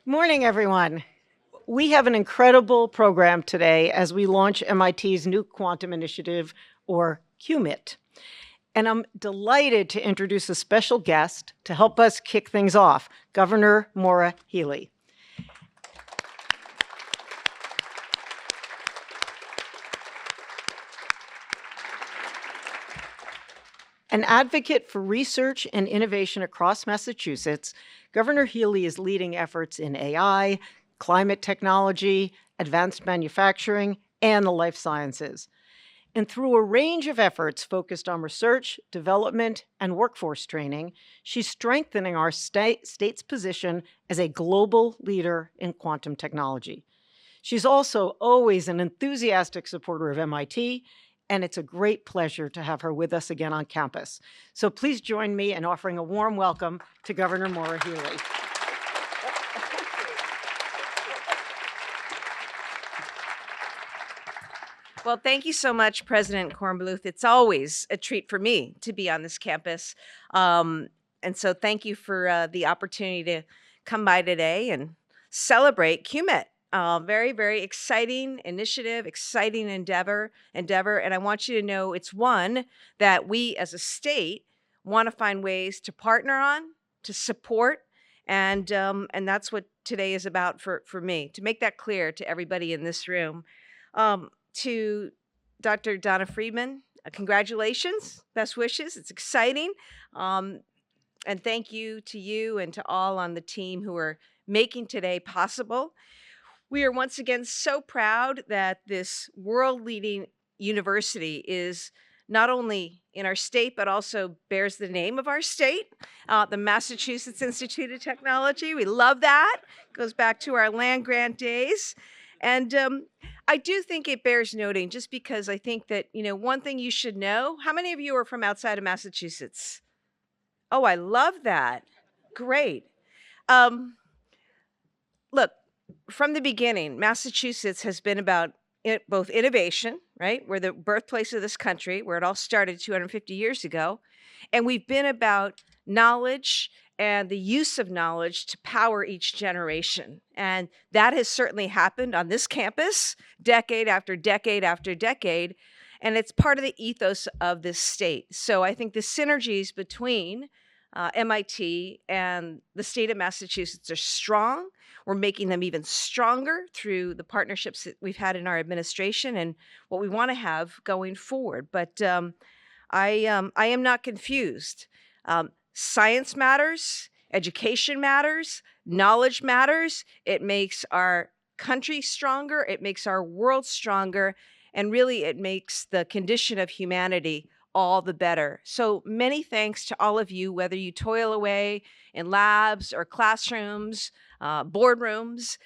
Morning, everyone. We have an incredible program today as we launch MIT's new quantum initiative, or QMIT. And I'm delighted to introduce a special guest to help us kick things off, Governor Maura Healey. An advocate for research and innovation across Massachusetts, Governor Healey is leading efforts in AI, climate technology, advanced manufacturing, and the life sciences. And through a range of efforts focused on research, development, and workforce training, she's strengthening our state's position as a global leader in quantum technology. She's also always an enthusiastic supporter of MIT, and it's a great pleasure to have her with us again on campus. So please join me in offering a warm welcome to Governor Maura Healey. Well, thank you so much, President Kornbluth. It's always a treat for me to be on this campus. And so thank you for the opportunity to come by today and celebrate QMIT. Very, very exciting initiative, exciting endeavor. And I want you to know it's one that we as a state want to find ways to partner on, to support, and that's what today is about for me, to make that clear to everybody in this room. To Dr. Donna Friedman, congratulations, best wishes. It's exciting. And thank you to you and to all on the team who are making today possible. We are once again so proud that this world-leading university is not only in our state, but also bears the name of our state, the Massachusetts Institute of Technology. We love that. Goes back to our land-grant days. And I do think it bears noting, just because I think that, one thing you should know, how many of you are from outside of Massachusetts? Oh, I love that. Great. Look, from the beginning, Massachusetts has been about both innovation, right? We're the birthplace of this country, where it all started 250 years ago. And we've been about knowledge and the use of knowledge to power each generation. And that has certainly happened on this campus, decade after decade after decade. And it's part of the ethos of this state. So I think the synergies between MIT and the state of Massachusetts are strong. We're making them even stronger through the partnerships that we've had in our administration and what we want to have going forward. But I am not confused. Science matters, education matters, knowledge matters. It makes our country stronger, it makes our world stronger, and really it makes the condition of humanity all the better. So many thanks to all of you, whether you toil away in labs or classrooms, boardrooms.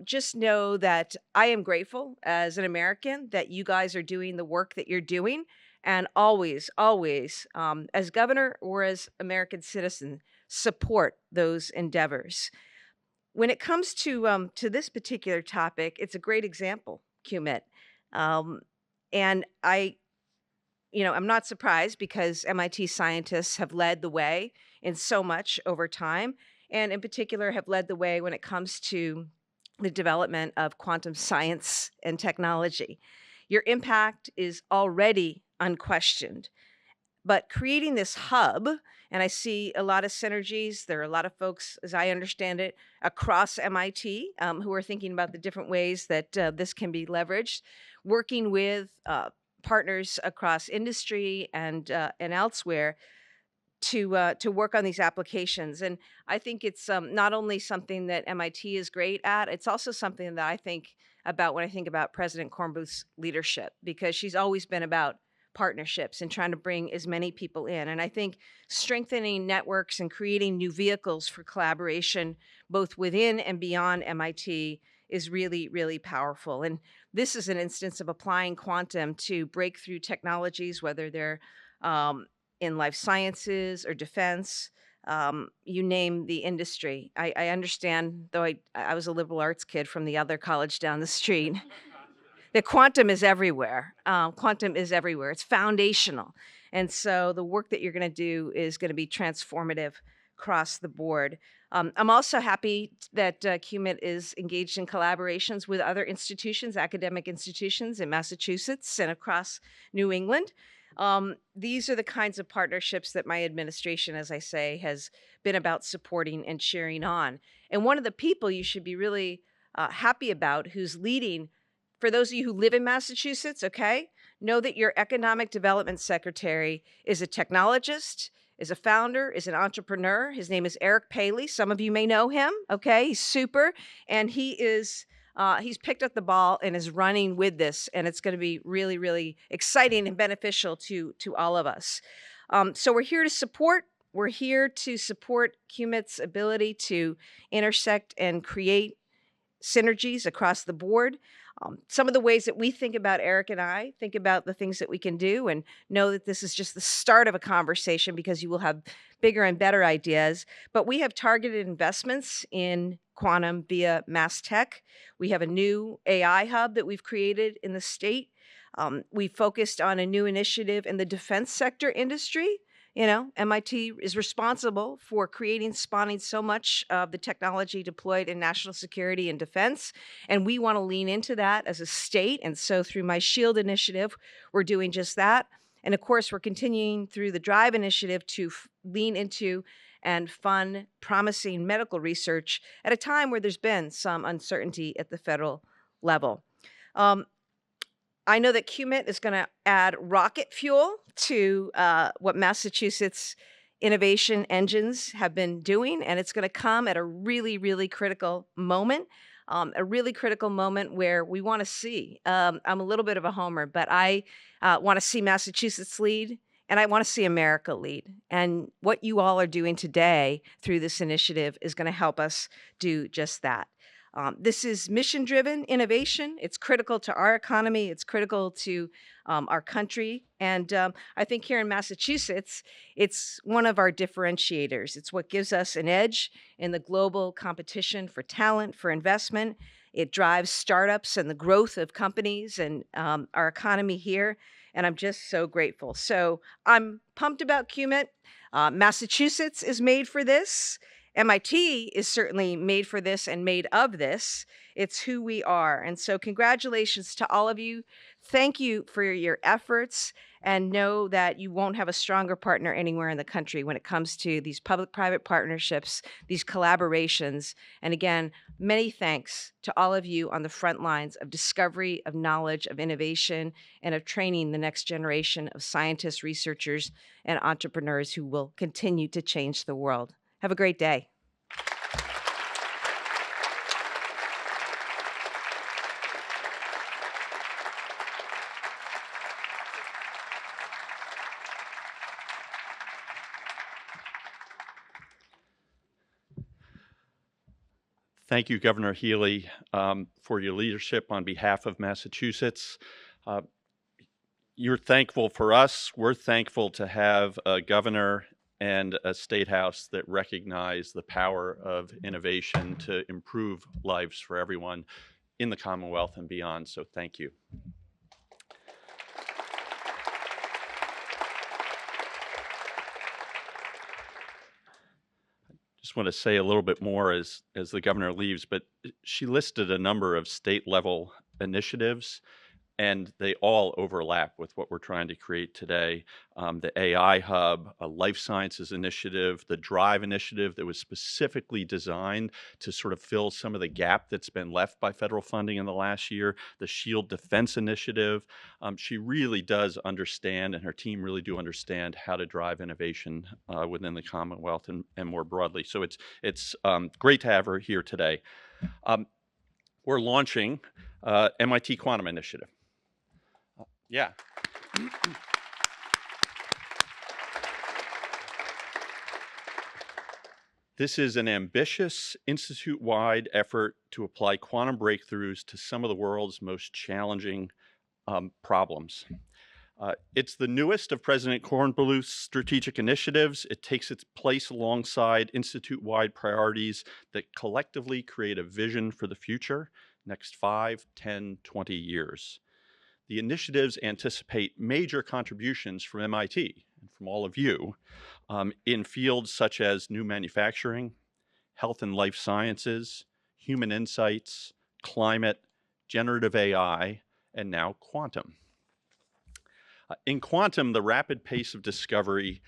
Just know that I am grateful as an American that you guys are doing the work that you're doing. And always, always, as governor or as American citizen, support those endeavors. When it comes to this particular topic, it's a great example, QMIT. And I'm not surprised, because MIT scientists have led the way in so much over time, and in particular have led the way when it comes to the development of quantum science and technology. Your impact is already unquestioned, but creating this hub, and I see a lot of synergies. There are a lot of folks, as I understand it, across MIT who are thinking about the different ways that this can be leveraged, working with partners across industry and elsewhere to work on these applications. And I think it's not only something that MIT is great at, it's also something that I think about when I think about President Kornbluth's leadership, because she's always been about partnerships and trying to bring as many people in. And I think strengthening networks and creating new vehicles for collaboration, both within and beyond MIT, is really, really powerful. And this is an instance of applying quantum to breakthrough technologies, whether they're in life sciences or defense, you name the industry. I understand, though I was a liberal arts kid from the other college down the street, that quantum is everywhere. Quantum is everywhere. It's foundational. And so the work that you're going to do is going to be transformative across the board. I'm also happy that CUMIT is engaged in collaborations with other institutions, academic institutions in Massachusetts and across New England. These are the kinds of partnerships that my administration, as I say, has been about supporting and cheering on. And one of the people you should be really happy about who's leading, for those of you who live in Massachusetts, okay, know that your economic development secretary is a technologist, is a founder, is an entrepreneur. His name is Eric Paley. Some of you may know him, okay? He's super, and he's picked up the ball and is running with this, and it's gonna be really, really exciting and beneficial to all of us. So we're here to support. We're here to support CUMIT's ability to intersect and create synergies across the board. Some of the ways that we think about Eric and I think about the things that we can do, and know that this is just the start of a conversation because you will have bigger and better ideas. But we have targeted investments in quantum via Mass Tech. We have a new AI hub that we've created in the state. We focused on a new initiative in the defense sector industry. You know, MIT is responsible for creating, spawning so much of the technology deployed in national security and defense. And we want to lean into that as a state. And so through my SHIELD initiative, we're doing just that. And of course, we're continuing through the DRIVE initiative to lean into and fund promising medical research at a time where there's been some uncertainty at the federal level. I know that QMIT is going to add rocket fuel to what Massachusetts innovation engines have been doing, and it's going to come at a really, really critical moment, where we want to see. I'm a little bit of a homer, but I want to see Massachusetts lead, and I want to see America lead. And what you all are doing today through this initiative is going to help us do just that. This is mission-driven innovation. It's critical to our economy. It's critical to our country. And I think here in Massachusetts, it's one of our differentiators. It's what gives us an edge in the global competition for talent, for investment. It drives startups and the growth of companies and our economy here. And I'm just so grateful. So I'm pumped about QMIT. Massachusetts is made for this. MIT is certainly made for this and made of this. It's who we are. And so congratulations to all of you. Thank you for your efforts, and know that you won't have a stronger partner anywhere in the country when it comes to these public-private partnerships, these collaborations. And again, many thanks to all of you on the front lines of discovery, of knowledge, of innovation, and of training the next generation of scientists, researchers, and entrepreneurs who will continue to change the world. Have a great day. Thank you, Governor Healey, for your leadership on behalf of Massachusetts. You're thankful for us. We're thankful to have a governor and a state house that recognize the power of innovation to improve lives for everyone in the Commonwealth and beyond. So thank you. Just want to say a little bit more as the governor leaves, but she listed a number of state level initiatives, and they all overlap with what we're trying to create today. The AI Hub, a life sciences initiative, the DRIVE initiative that was specifically designed to sort of fill some of the gap that's been left by federal funding in the last year, the SHIELD Defense Initiative. She really does understand, and her team really do understand how to drive innovation within the Commonwealth and more broadly. So it's great to have her here today. We're launching MIT Quantum Initiative. Yeah. This is an ambitious institute-wide effort to apply quantum breakthroughs to some of the world's most challenging problems. It's the newest of President Kornbluth's strategic initiatives. It takes its place alongside institute-wide priorities that collectively create a vision for the future, next 5, 10, 20 years. The initiatives anticipate major contributions from MIT, and from all of you in fields such as new manufacturing, health and life sciences, human insights, climate, generative AI, and now quantum. In quantum, the rapid pace of discovery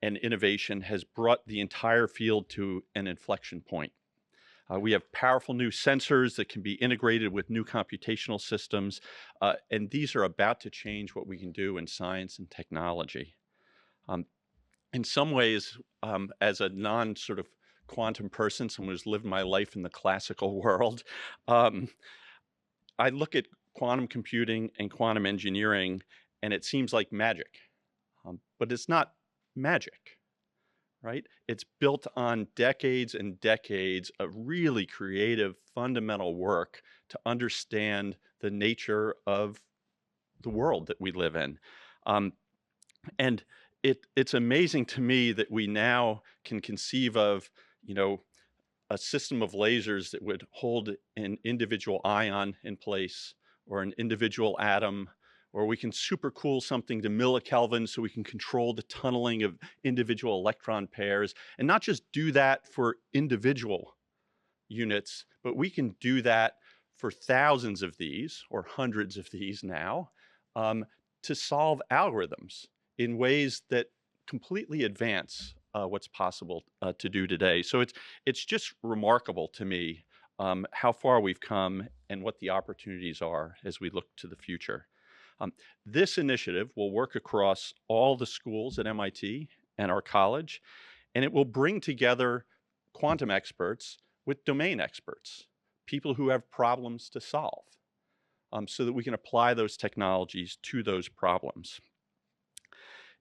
and innovation has brought the entire field to an inflection point. We have powerful new sensors that can be integrated with new computational systems, and these are about to change what we can do in science and technology. In some ways, as a non-sort of quantum person, someone who's lived my life in the classical world, I look at quantum computing and quantum engineering, and it seems like magic. But it's not magic, right? It's built on decades and decades of really creative, fundamental work to understand the nature of the world that we live in. And it's amazing to me that we now can conceive of, a system of lasers that would hold an individual ion in place or an individual atom, or we can supercool something to millikelvin so we can control the tunneling of individual electron pairs, and not just do that for individual units, but we can do that for thousands of these or hundreds of these now to solve algorithms in ways that completely advance what's possible to do today. So it's just remarkable to me how far we've come and what the opportunities are as we look to the future. This initiative will work across all the schools at MIT and our college, and it will bring together quantum experts with domain experts, people who have problems to solve, so that we can apply those technologies to those problems.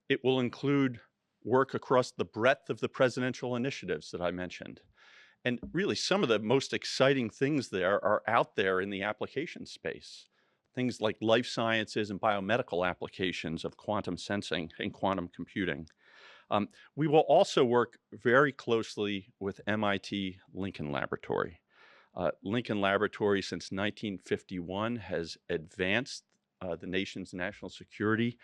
It will include work across the breadth of the presidential initiatives that I mentioned. And really, some of the most exciting things there are out there in the application space. Things like life sciences and biomedical applications of quantum sensing and quantum computing. We will also work very closely with MIT Lincoln Laboratory. Lincoln Laboratory, since 1951, has advanced the nation's national security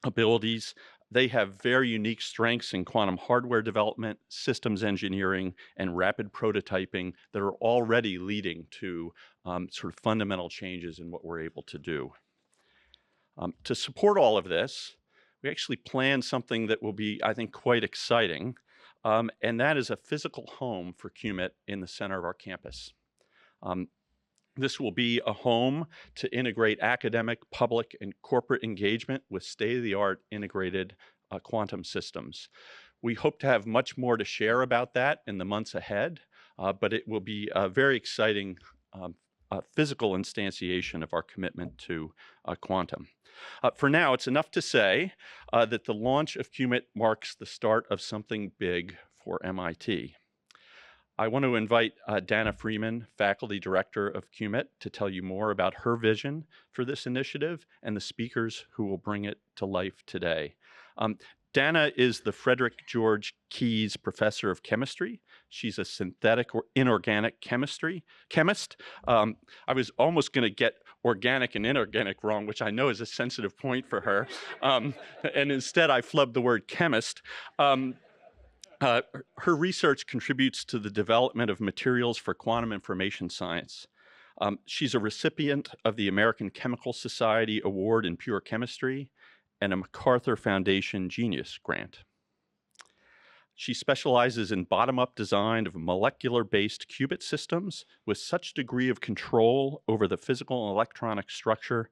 abilities. They have very unique strengths in quantum hardware development, systems engineering, and rapid prototyping that are already leading to sort of fundamental changes in what we're able to do. To support all of this, we actually planned something that will be, I think, quite exciting, and that is a physical home for QUMIT in the center of our campus. This will be a home to integrate academic, public, and corporate engagement with state-of-the-art integrated quantum systems. We hope to have much more to share about that in the months ahead, but it will be a very exciting physical instantiation of our commitment to quantum. For now, it's enough to say that the launch of QUMIT marks the start of something big for MIT. I want to invite Dana Freeman, Faculty Director of QUMIT, to tell you more about her vision for this initiative and the speakers who will bring it to life today. Dana is the Frederick George Keyes Professor of Chemistry. She's a synthetic or inorganic chemist. I was almost going to get organic and inorganic wrong, which I know is a sensitive point for her. And instead, I flubbed the word chemist. Her research contributes to the development of materials for quantum information science. She's a recipient of the American Chemical Society Award in Pure Chemistry and a MacArthur Foundation Genius Grant. She specializes in bottom-up design of molecular-based qubit systems with such degree of control over the physical and electronic structure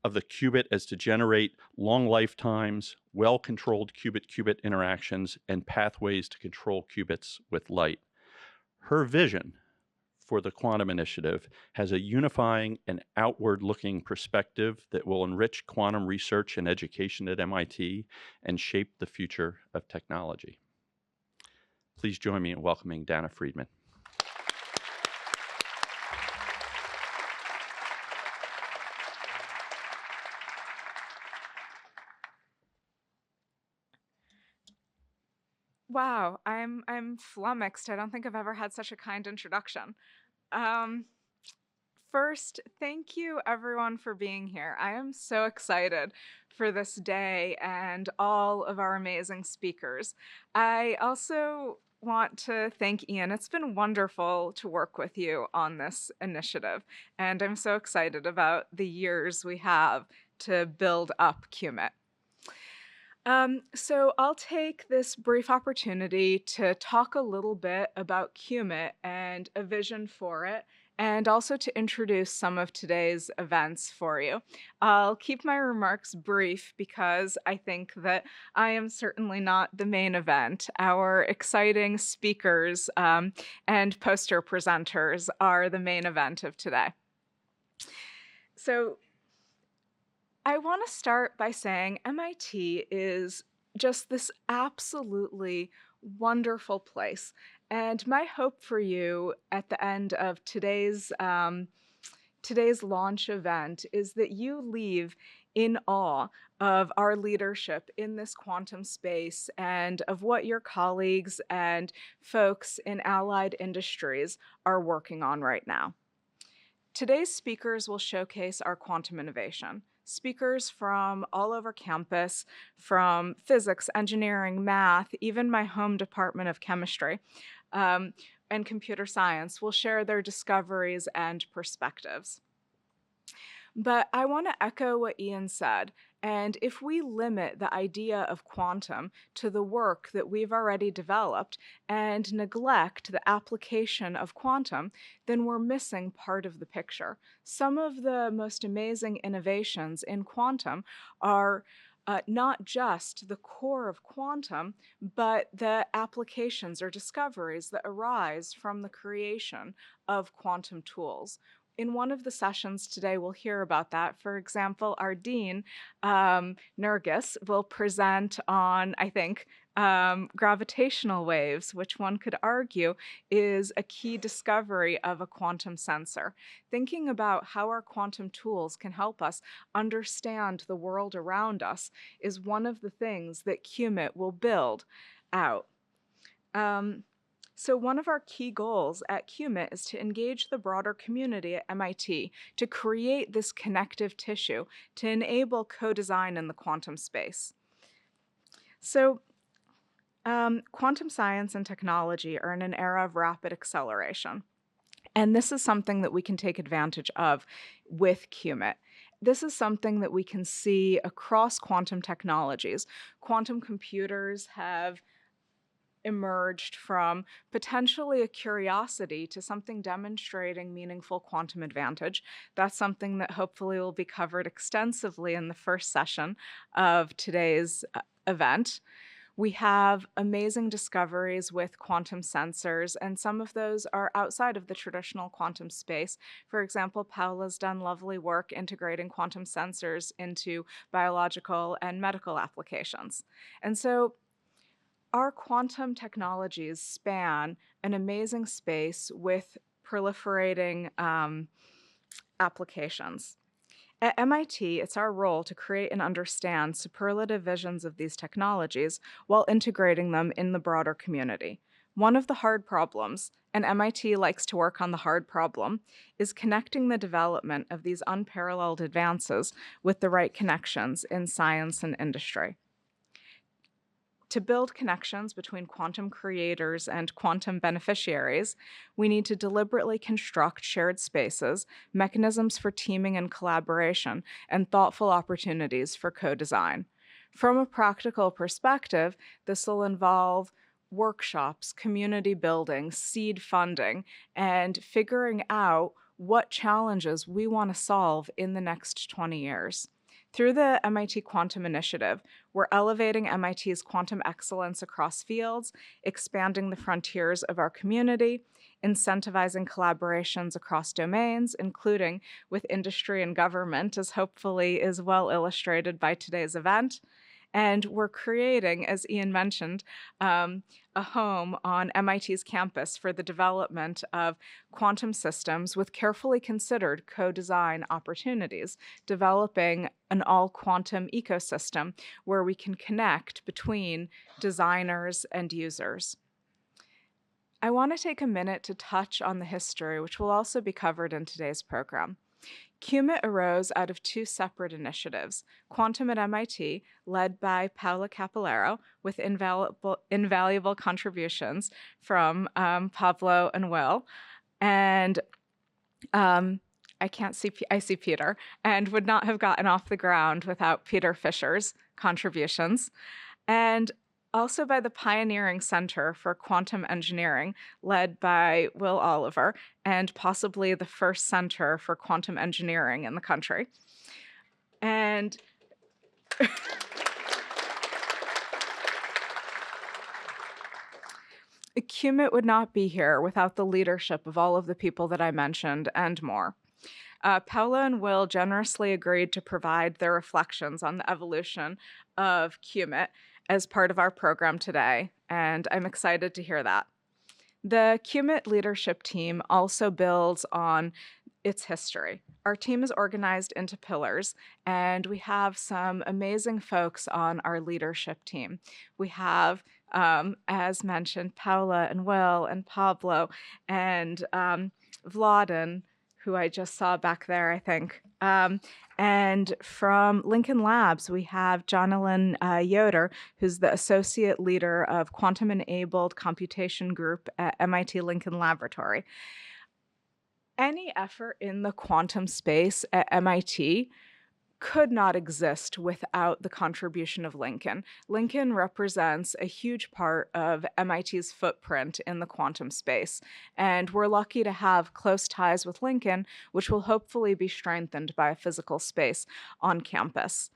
of the qubit as to generate long lifetimes, well-controlled qubit-qubit interactions, and pathways to control qubits with light. Her vision for the quantum initiative has a unifying and outward-looking perspective that will enrich quantum research and education at MIT and shape the future of technology. Please join me in welcoming Dana Freeman. Wow, I'm flummoxed. I don't think I've ever had such a kind introduction. first, thank you everyone for being here. I am so excited for this day and all of our amazing speakers. I also want to thank Ian. It's been wonderful to work with you on this initiative, and I'm so excited about the years we have to build up QMIT. So I'll take this brief opportunity to talk a little bit about QMIT and a vision for it, and also to introduce some of today's events for you. I'll keep my remarks brief because I think that I am certainly not the main event. Our exciting speakers and poster presenters are the main event of today. So I want to start by saying MIT is just this absolutely wonderful place. And my hope for you at the end of today's launch event is that you leave in awe of our leadership in this quantum space and of what your colleagues and folks in allied industries are working on right now. Today's speakers will showcase our quantum innovation. Speakers from all over campus, from physics, engineering, math, even my home department of chemistry, and computer science will share their discoveries and perspectives. But I want to echo what Ian said. And if we limit the idea of quantum to the work that we've already developed and neglect the application of quantum, then we're missing part of the picture. Some of the most amazing innovations in quantum are not just the core of quantum, but the applications or discoveries that arise from the creation of quantum tools. In one of the sessions today, we'll hear about that. For example, our dean, Nergis, will present on, I think, gravitational waves, which one could argue is a key discovery of a quantum sensor. Thinking about how our quantum tools can help us understand the world around us is one of the things that QMIT will build out. So one of our key goals at QMIT is to engage the broader community at MIT to create this connective tissue to enable co-design in the quantum space. So quantum science and technology are in an era of rapid acceleration. And this is something that we can take advantage of with QMIT. This is something that we can see across quantum technologies. Quantum computers have emerged from potentially a curiosity to something demonstrating meaningful quantum advantage. That's something that hopefully will be covered extensively in the first session of today's event. We have amazing discoveries with quantum sensors, and some of those are outside of the traditional quantum space. For example, Paola's done lovely work integrating quantum sensors into biological and medical applications. And so our quantum technologies span an amazing space with proliferating applications. At MIT, it's our role to create and understand superlative visions of these technologies while integrating them in the broader community. One of the hard problems, and MIT likes to work on the hard problem, is connecting the development of these unparalleled advances with the right connections in science and industry. To build connections between quantum creators and quantum beneficiaries, we need to deliberately construct shared spaces, mechanisms for teaming and collaboration, and thoughtful opportunities for co-design. From a practical perspective, this will involve workshops, community building, seed funding, and figuring out what challenges we want to solve in the next 20 years. Through the MIT Quantum Initiative, we're elevating MIT's quantum excellence across fields, expanding the frontiers of our community, incentivizing collaborations across domains, including with industry and government, as hopefully is well illustrated by today's event. And we're creating, as Ian mentioned, a home on MIT's campus for the development of quantum systems with carefully considered co-design opportunities, developing an all-quantum ecosystem where we can connect between designers and users. I want to take a minute to touch on the history, which will also be covered in today's program. QMIT arose out of two separate initiatives, Quantum at MIT, led by Paola Capillero, with invaluable contributions from Pablo and Will, and I see Peter, and would not have gotten off the ground without Peter Fisher's contributions, and also by the Pioneering Center for Quantum Engineering, led by Will Oliver, and possibly the first center for quantum engineering in the country. And QMIT would not be here without the leadership of all of the people that I mentioned and more. Paola and Will generously agreed to provide their reflections on the evolution of QMIT as part of our program today, and I'm excited to hear that. The QMIT leadership team also builds on its history. Our team is organized into pillars, and we have some amazing folks on our leadership team. We have, as mentioned, Paola and Will and Pablo and Vladen, who I just saw back there, I think. And from Lincoln Labs, we have Jonathan Yoder, who's the Associate Leader of Quantum-Enabled Computation Group at MIT Lincoln Laboratory. Any effort in the quantum space at MIT could not exist without the contribution of Lincoln. Lincoln represents a huge part of MIT's footprint in the quantum space, and we're lucky to have close ties with Lincoln, which will hopefully be strengthened by a physical space on campus.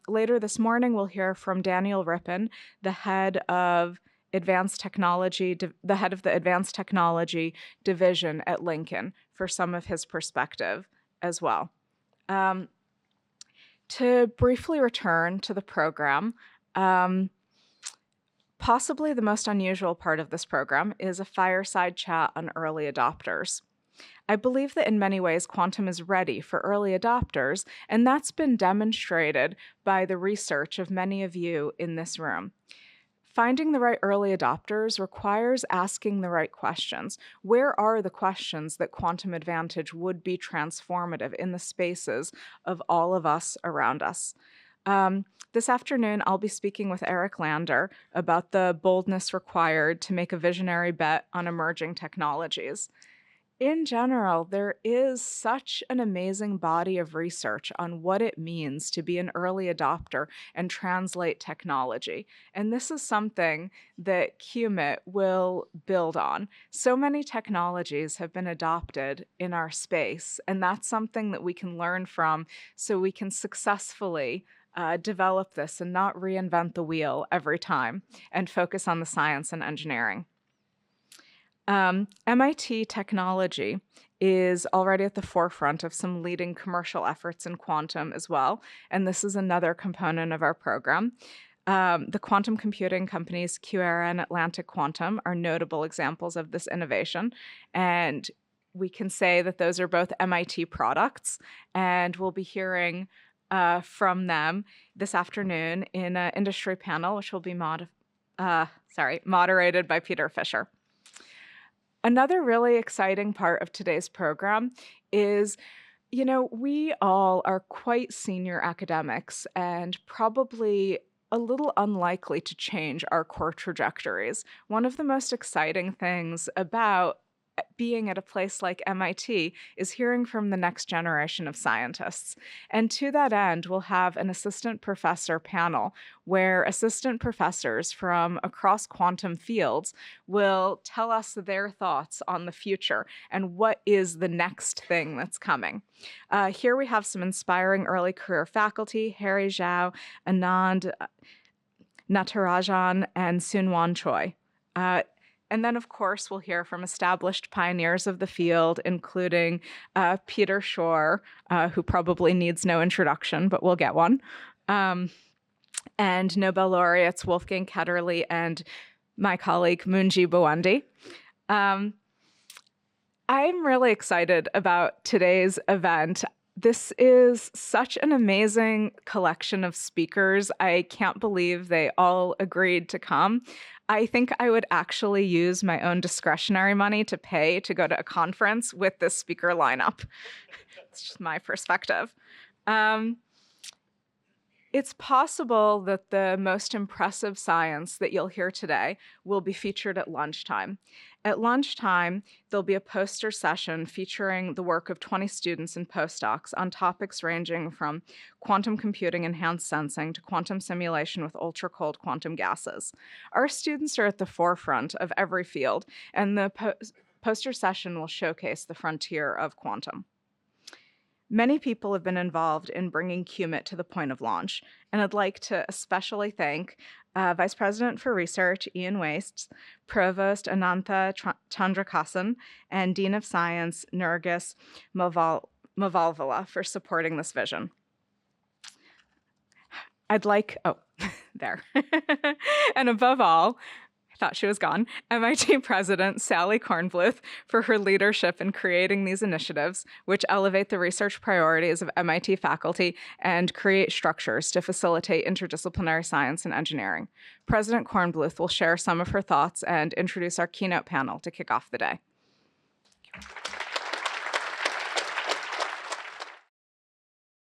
Later this morning, we'll hear from Daniel Rippon, the head of Advanced Technology, the head of the Advanced Technology Division at Lincoln, for some of his perspective as well. To briefly return to the program, possibly the most unusual part of this program is a fireside chat on early adopters. I believe that in many ways, quantum is ready for early adopters, and that's been demonstrated by the research of many of you in this room. Finding the right early adopters requires asking the right questions. Where are the questions that quantum advantage would be transformative in the spaces of all of us around us? This afternoon, I'll be speaking with Eric Lander about the boldness required to make a visionary bet on emerging technologies. In general, there is such an amazing body of research on what it means to be an early adopter and translate technology. And this is something that QMIT will build on. So many technologies have been adopted in our space, and that's something that we can learn from so we can successfully develop this and not reinvent the wheel every time and focus on the science and engineering. MIT technology is already at the forefront of some leading commercial efforts in quantum as well, and this is another component of our program. The quantum computing companies QRA and Atlantic Quantum are notable examples of this innovation, and we can say that those are both MIT products, and we'll be hearing from them this afternoon in an industry panel, which will be moderated by Peter Fisher. Another really exciting part of today's program is, we all are quite senior academics and probably a little unlikely to change our core trajectories. One of the most exciting things about being at a place like MIT is hearing from the next generation of scientists. And to that end, we'll have an assistant professor panel where assistant professors from across quantum fields will tell us their thoughts on the future and what is the next thing that's coming. Here we have some inspiring early career faculty: Harry Zhao, Anand Natarajan, and Soonwon Choi. And then, of course, we'll hear from established pioneers of the field, including Peter Shore, who probably needs no introduction, but we'll get one, and Nobel laureates Wolfgang Ketterle and my colleague Munji Bawandi. I'm really excited about today's event This is such an amazing collection of speakers. I can't believe they all agreed to come. I think I would actually use my own discretionary money to pay to go to a conference with this speaker lineup. It's just my perspective. It's possible that the most impressive science that you'll hear today will be featured at lunchtime. At lunchtime, there'll be a poster session featuring the work of 20 students and postdocs on topics ranging from quantum computing enhanced sensing to quantum simulation with ultra-cold quantum gases. Our students are at the forefront of every field, and the poster session will showcase the frontier of quantum. Many people have been involved in bringing QMIT to the point of launch, and I'd like to especially thank Vice President for Research, Ian Wastes, Provost Anantha Chandrakasan, and Dean of Science, Nurgis Mavalvala, for supporting this vision. I'd like, there. And above all, thought she was gone, MIT President Sally Kornbluth for her leadership in creating these initiatives, which elevate the research priorities of MIT faculty and create structures to facilitate interdisciplinary science and engineering. President Kornbluth will share some of her thoughts and introduce our keynote panel to kick off the day.